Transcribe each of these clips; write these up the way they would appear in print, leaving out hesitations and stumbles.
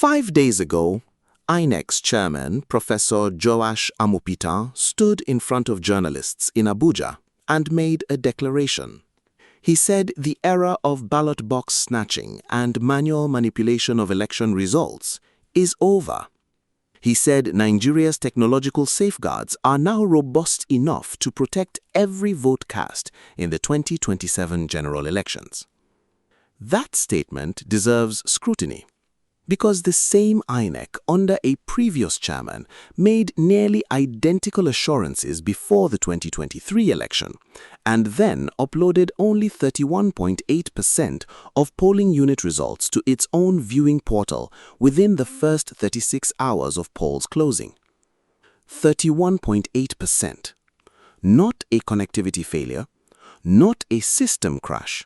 5 days ago, INEC's chairman, Professor Joash Amopita, stood in front of journalists in Abuja and made a declaration. He said the era of ballot box snatching and manual manipulation of election results is over. He said Nigeria's technological safeguards are now robust enough to protect every vote cast in the 2027 general elections. That statement deserves scrutiny, because the same INEC under a previous chairman made nearly identical assurances before the 2023 election and then uploaded only 31.8% of polling unit results to its own viewing portal within the first 36 hours of polls closing. 31.8%. Not a connectivity failure, not a system crash.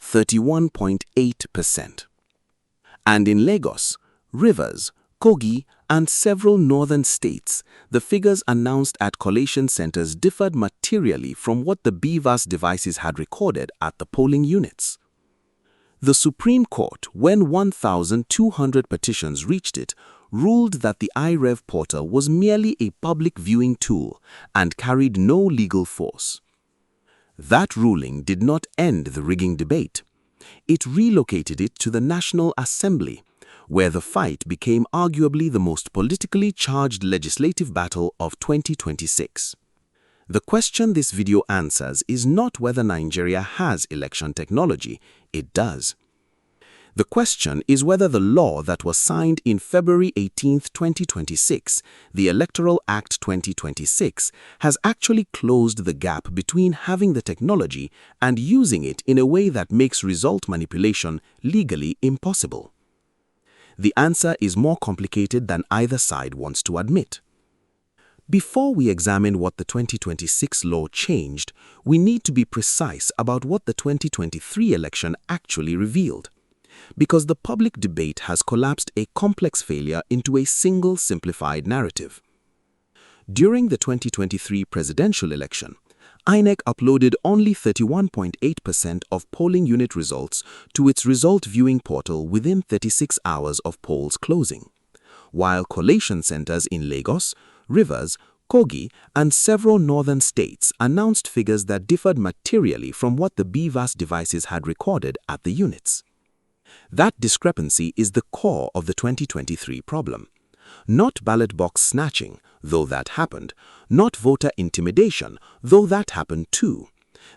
31.8%. And in Lagos, Rivers, Kogi, and several northern states, the figures announced at collation centers differed materially from what the BVAS devices had recorded at the polling units. The Supreme Court, when 1,200 petitions reached it, ruled that the IReV portal was merely a public viewing tool and carried no legal force. That ruling did not end the rigging debate. It relocated it to the National Assembly, where the fight became arguably the most politically charged legislative battle of 2026. The question this video answers is not whether Nigeria has election technology. It does. The question is whether the law that was signed in February 18, 2026, the Electoral Act 2026, has actually closed the gap between having the technology and using it in a way that makes result manipulation legally impossible. The answer is more complicated than either side wants to admit. Before we examine what the 2026 law changed, we need to be precise about what the 2023 election actually revealed, because the public debate has collapsed a complex failure into a single simplified narrative. During the 2023 presidential election, INEC uploaded only 31.8% of polling unit results to its result viewing portal within 36 hours of polls closing, while collation centers in Lagos, Rivers, Kogi, and several northern states announced figures that differed materially from what the BVAS devices had recorded at the units. That discrepancy is the core of the 2023 problem. Not ballot box snatching, though that happened, not voter intimidation, though that happened too.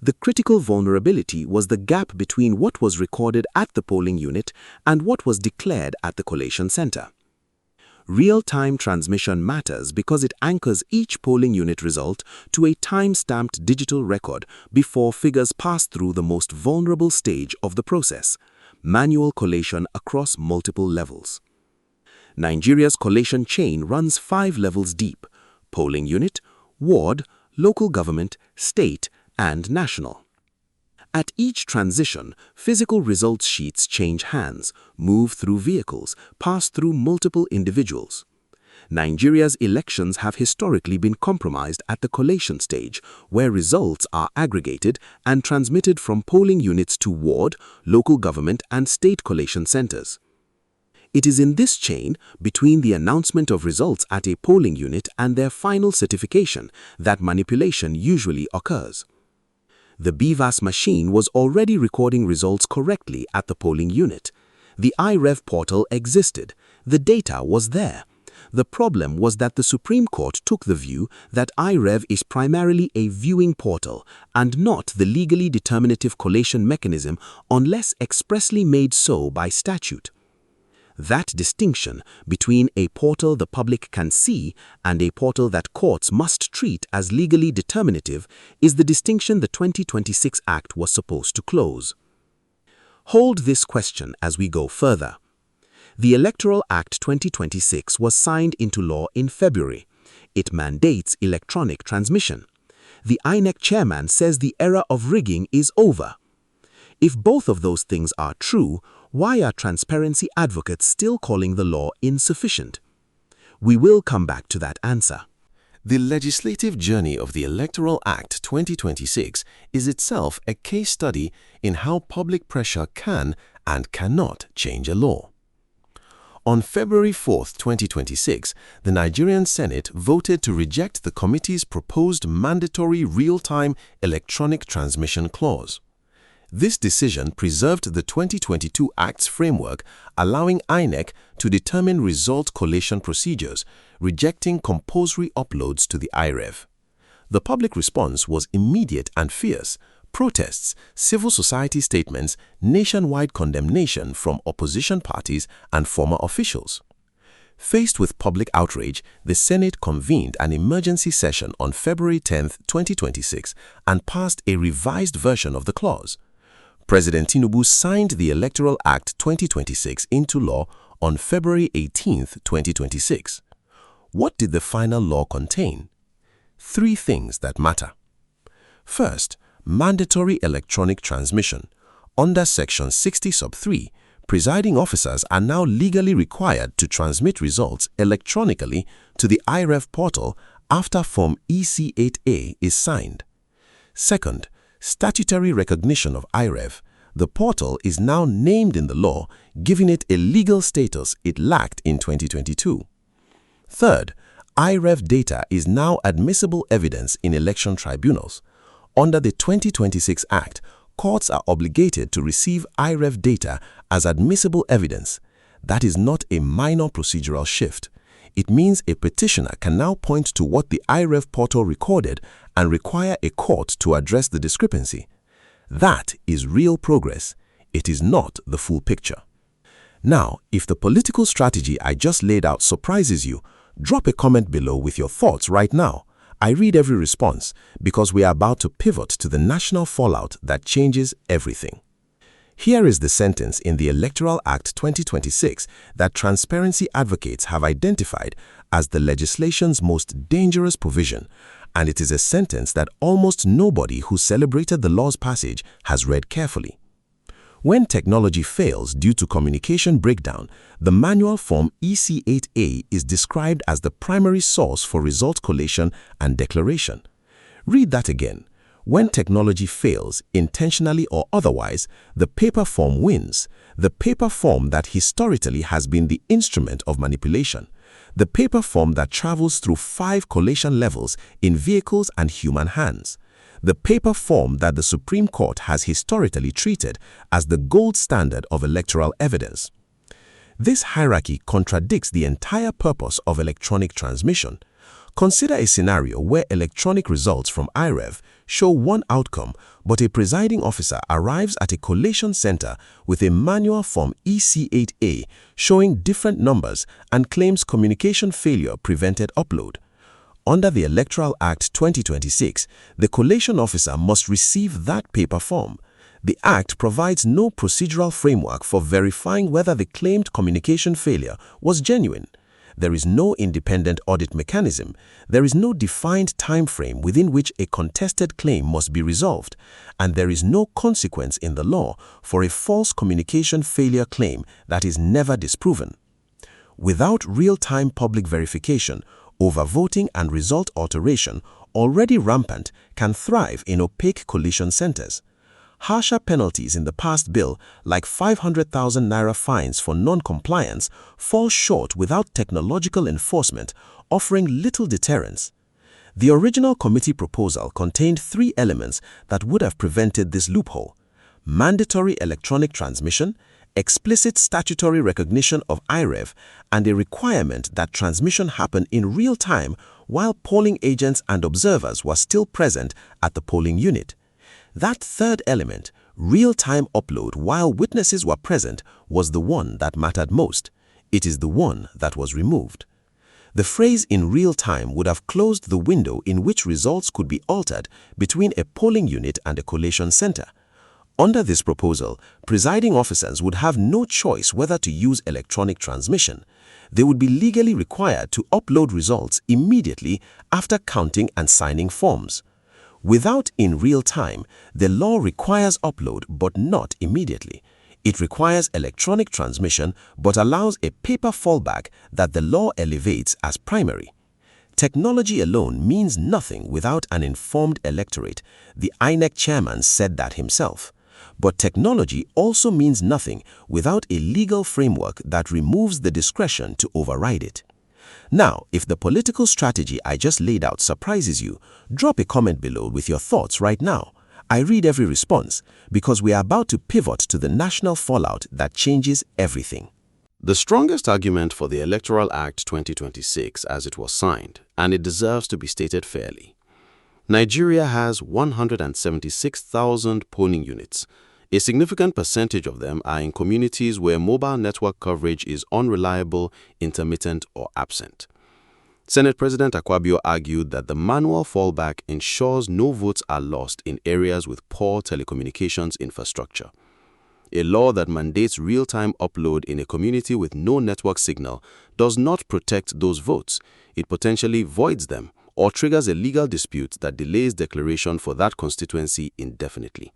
The critical vulnerability was the gap between what was recorded at the polling unit and what was declared at the collation center. Real-time transmission matters because it anchors each polling unit result to a time-stamped digital record before figures pass through the most vulnerable stage of the process: manual collation across multiple levels. Nigeria's collation chain runs 5 levels deep: polling unit, ward, local government, state, and national. At each transition, physical results sheets change hands, move through vehicles, pass through multiple individuals. Nigeria's elections have historically been compromised at the collation stage, where results are aggregated and transmitted from polling units to ward, local government, and state collation centers. It is in this chain, between the announcement of results at a polling unit and their final certification, that manipulation usually occurs. The BVAS machine was already recording results correctly at the polling unit. The IReV portal existed. The data was there. The problem was that the Supreme Court took the view that IReV is primarily a viewing portal and not the legally determinative collation mechanism unless expressly made so by statute. That distinction between a portal the public can see and a portal that courts must treat as legally determinative is the distinction the 2026 Act was supposed to close. Hold this question as we go further. The Electoral Act 2026 was signed into law in February. It mandates electronic transmission. The INEC chairman says the era of rigging is over. If both of those things are true, why are transparency advocates still calling the law insufficient? We will come back to that answer. The legislative journey of the Electoral Act 2026 is itself a case study in how public pressure can and cannot change a law. On February 4, 2026, the Nigerian Senate voted to reject the committee's proposed mandatory real-time electronic transmission clause. This decision preserved the 2022 Act's framework, allowing INEC to determine result collation procedures, rejecting compulsory uploads to the IReV. The public response was immediate and fierce: protests, civil society statements, nationwide condemnation from opposition parties and former officials. Faced with public outrage, the Senate convened an emergency session on February 10, 2026, and passed a revised version of the clause. President Tinubu signed the Electoral Act 2026 into law on February 18, 2026. What did the final law contain? 3 things that matter. First, mandatory electronic transmission. Under Section 60 sub 3, presiding officers are now legally required to transmit results electronically to the IReV portal after Form EC8A is signed. Second, statutory recognition of IReV. The portal is now named in the law, giving it a legal status it lacked in 2022. Third, IReV data is now admissible evidence in election tribunals. Under the 2026 Act, courts are obligated to receive IReV data as admissible evidence. That is not a minor procedural shift. It means a petitioner can now point to what the IReV portal recorded and require a court to address the discrepancy. That is real progress. It is not the full picture. Now, if the political strategy I just laid out surprises you, drop a comment below with your thoughts right now. I read every response because we are about to pivot to the national fallout that changes everything. Here is the sentence in the Electoral Act 2026 that transparency advocates have identified as the legislation's most dangerous provision, and it is a sentence that almost nobody who celebrated the law's passage has read carefully. When technology fails due to communication breakdown, the manual form EC8A is described as the primary source for result collation and declaration. Read that again. When technology fails, intentionally or otherwise, the paper form wins. The paper form that historically has been the instrument of manipulation. The paper form that travels through 5 collation levels in vehicles and human hands. The paper form that the Supreme Court has historically treated as the gold standard of electoral evidence. This hierarchy contradicts the entire purpose of electronic transmission. Consider a scenario where electronic results from IReV show one outcome, but a presiding officer arrives at a collation center with a manual form EC8A showing different numbers and claims communication failure prevented upload. Under the Electoral Act 2026, the collation officer must receive that paper form. The Act provides no procedural framework for verifying whether the claimed communication failure was genuine. There is no independent audit mechanism. There is no defined time frame within which a contested claim must be resolved, and there is no consequence in the law for a false communication failure claim that is never disproven. Without real-time public verification, overvoting and result alteration, already rampant, can thrive in opaque collation centers. Harsher penalties in the past bill, like 500,000 naira fines for non-compliance, fall short without technological enforcement, offering little deterrence. The original committee proposal contained 3 elements that would have prevented this loophole: mandatory electronic transmission, explicit statutory recognition of IReV, and a requirement that transmission happen in real time while polling agents and observers were still present at the polling unit. That third element, real-time upload while witnesses were present, was the one that mattered most. It is the one that was removed. The phrase "in real time" would have closed the window in which results could be altered between a polling unit and a collation center. Under this proposal, presiding officers would have no choice whether to use electronic transmission. They would be legally required to upload results immediately after counting and signing forms. Without "in real time", the law requires upload but not immediately. It requires electronic transmission but allows a paper fallback that the law elevates as primary. Technology alone means nothing without an informed electorate. The INEC chairman said that himself. But technology also means nothing without a legal framework that removes the discretion to override it. Now, if the political strategy I just laid out surprises you, drop a comment below with your thoughts right now. I read every response because we are about to pivot to the national fallout that changes everything. The strongest argument for the Electoral Act 2026 as it was signed, and it deserves to be stated fairly. Nigeria has 176,000 polling units. A significant percentage of them are in communities where mobile network coverage is unreliable, intermittent, or absent. Senate President Akpabio argued that the manual fallback ensures no votes are lost in areas with poor telecommunications infrastructure. A law that mandates real-time upload in a community with no network signal does not protect those votes. It potentially voids them or triggers a legal dispute that delays declaration for that constituency indefinitely.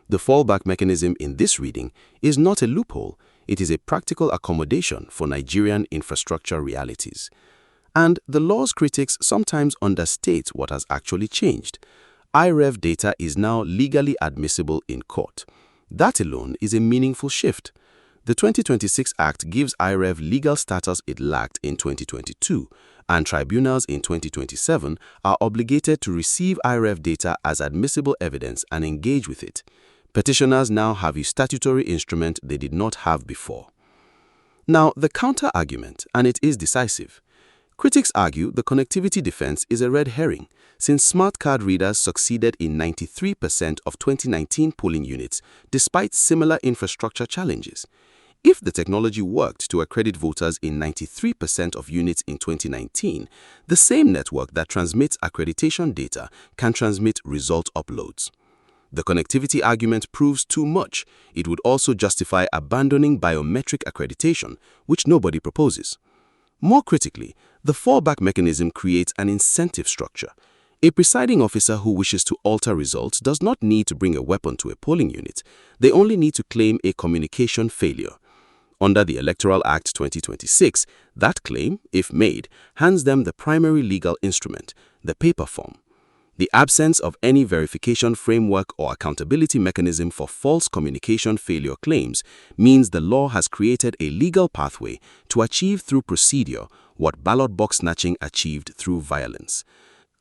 The fallback mechanism in this reading is not a loophole, it is a practical accommodation for Nigerian infrastructure realities. And the law's critics sometimes understate what has actually changed. IReV data is now legally admissible in court. That alone is a meaningful shift. The 2026 Act gives IReV legal status it lacked in 2022, and tribunals in 2027 are obligated to receive IReV data as admissible evidence and engage with it. Petitioners now have a statutory instrument they did not have before. Now, the counter-argument, and it is decisive. Critics argue the connectivity defense is a red herring, since smart card readers succeeded in 93% of 2019 polling units despite similar infrastructure challenges. If the technology worked to accredit voters in 93% of units in 2019, the same network that transmits accreditation data can transmit result uploads. The connectivity argument proves too much. It would also justify abandoning biometric accreditation, which nobody proposes. More critically, the fallback mechanism creates an incentive structure. A presiding officer who wishes to alter results does not need to bring a weapon to a polling unit. They only need to claim a communication failure. Under the Electoral Act 2026, that claim, if made, hands them the primary legal instrument, the paper form. The absence of any verification framework or accountability mechanism for false communication failure claims means the law has created a legal pathway to achieve through procedure what ballot box snatching achieved through violence.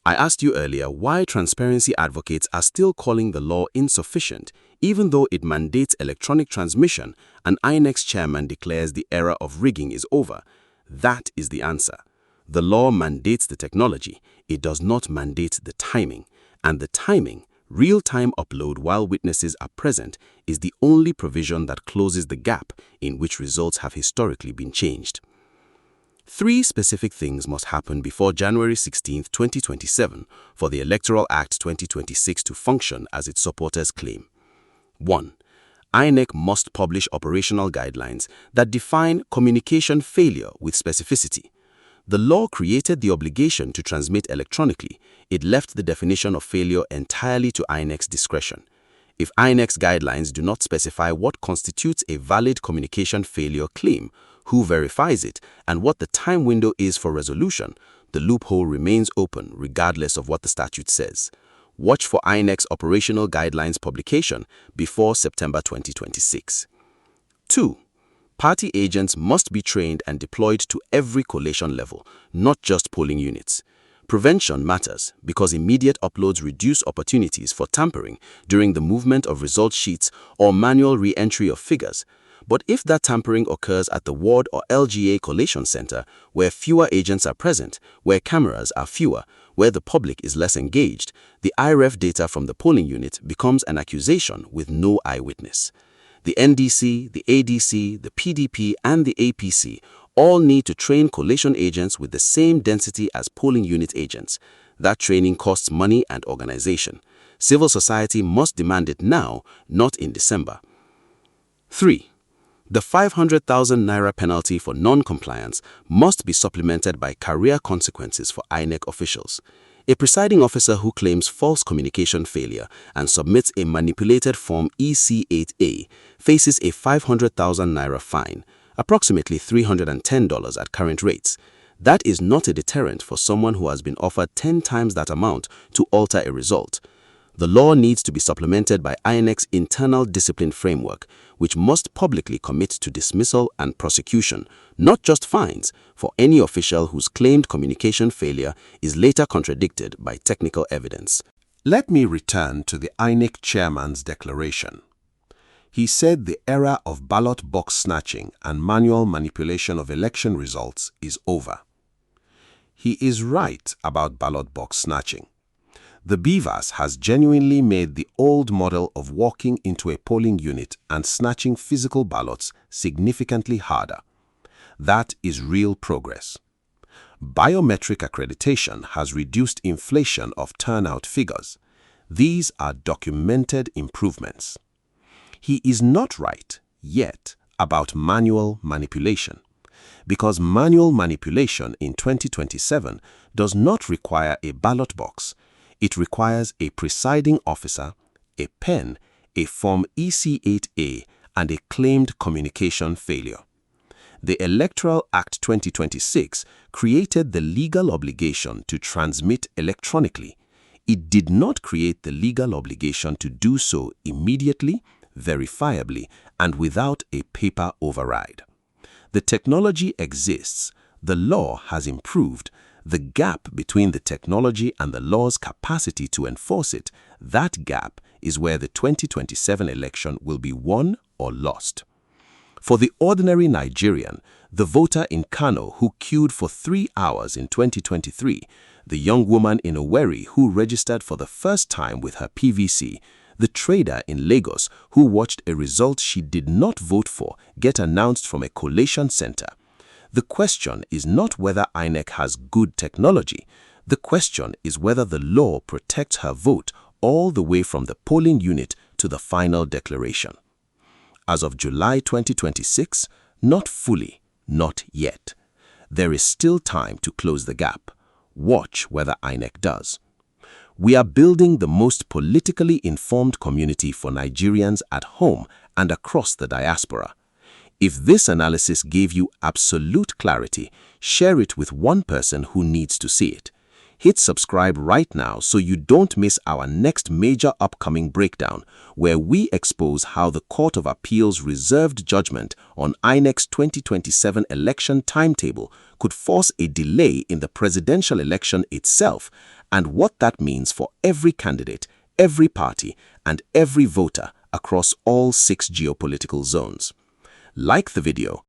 I asked you earlier why transparency advocates are still calling the law insufficient, even though it mandates electronic transmission and INEC's chairman declares the era of rigging is over. That is the answer. The law mandates the technology, it does not mandate the timing. And the timing, real-time upload while witnesses are present, is the only provision that closes the gap in which results have historically been changed. 3 specific things must happen before January 16, 2027 for the Electoral Act 2026 to function as its supporters claim. 1. INEC must publish operational guidelines that define communication failure with specificity. The law created the obligation to transmit electronically. It left the definition of failure entirely to INEC's discretion. If INEC's guidelines do not specify what constitutes a valid communication failure claim, who verifies it, and what the time window is for resolution, the loophole remains open regardless of what the statute says. Watch for INEC's operational guidelines publication before September 2026. 2. Party agents must be trained and deployed to every collation level, not just polling units. Prevention matters because immediate uploads reduce opportunities for tampering during the movement of result sheets or manual re-entry of figures. But if that tampering occurs at the ward or LGA collation center, where fewer agents are present, where cameras are fewer, where the public is less engaged, the IReV data from the polling unit becomes an accusation with no eyewitness. The NDC, the ADC, the PDP, and the APC all need to train collation agents with the same density as polling unit agents. That training costs money and organization. Civil society must demand it now, not in December. 3. The 500,000 naira penalty for non-compliance must be supplemented by career consequences for INEC officials. A presiding officer who claims false communication failure and submits a manipulated Form EC8A faces a 500,000 naira fine, approximately $310 at current rates. That is not a deterrent for someone who has been offered 10 times that amount to alter a result. The law needs to be supplemented by INEC's internal discipline framework, which must publicly commit to dismissal and prosecution, not just fines, for any official whose claimed communication failure is later contradicted by technical evidence. Let me return to the INEC chairman's declaration. He said the era of ballot box snatching and manual manipulation of election results is over. He is right about ballot box snatching. The BVAS has genuinely made the old model of walking into a polling unit and snatching physical ballots significantly harder. That is real progress. Biometric accreditation has reduced inflation of turnout figures. These are documented improvements. He is not right yet about manual manipulation, because manual manipulation in 2027 does not require a ballot box. It requires a presiding officer, a pen, a Form EC8A, and a claimed communication failure. The Electoral Act 2026 created the legal obligation to transmit electronically. It did not create the legal obligation to do so immediately, verifiably, and without a paper override. The technology exists. The law has improved. The gap between the technology and the law's capacity to enforce it, that gap is where the 2027 election will be won or lost. For the ordinary Nigerian, the voter in Kano who queued for 3 hours in 2023, the young woman in Owerri who registered for the first time with her PVC, the trader in Lagos who watched a result she did not vote for get announced from a collation center. The question is not whether INEC has good technology. The question is whether the law protects her vote all the way from the polling unit to the final declaration. As of July 2026, not fully, not yet. There is still time to close the gap. Watch whether INEC does. We are building the most politically informed community for Nigerians at home and across the diaspora. If this analysis gave you absolute clarity, share it with one person who needs to see it. Hit subscribe right now so you don't miss our next major upcoming breakdown, where we expose how the Court of Appeal's reserved judgment on INEC's 2027 election timetable could force a delay in the presidential election itself, and what that means for every candidate, every party, and every voter across all 6 geopolitical zones. Like the video,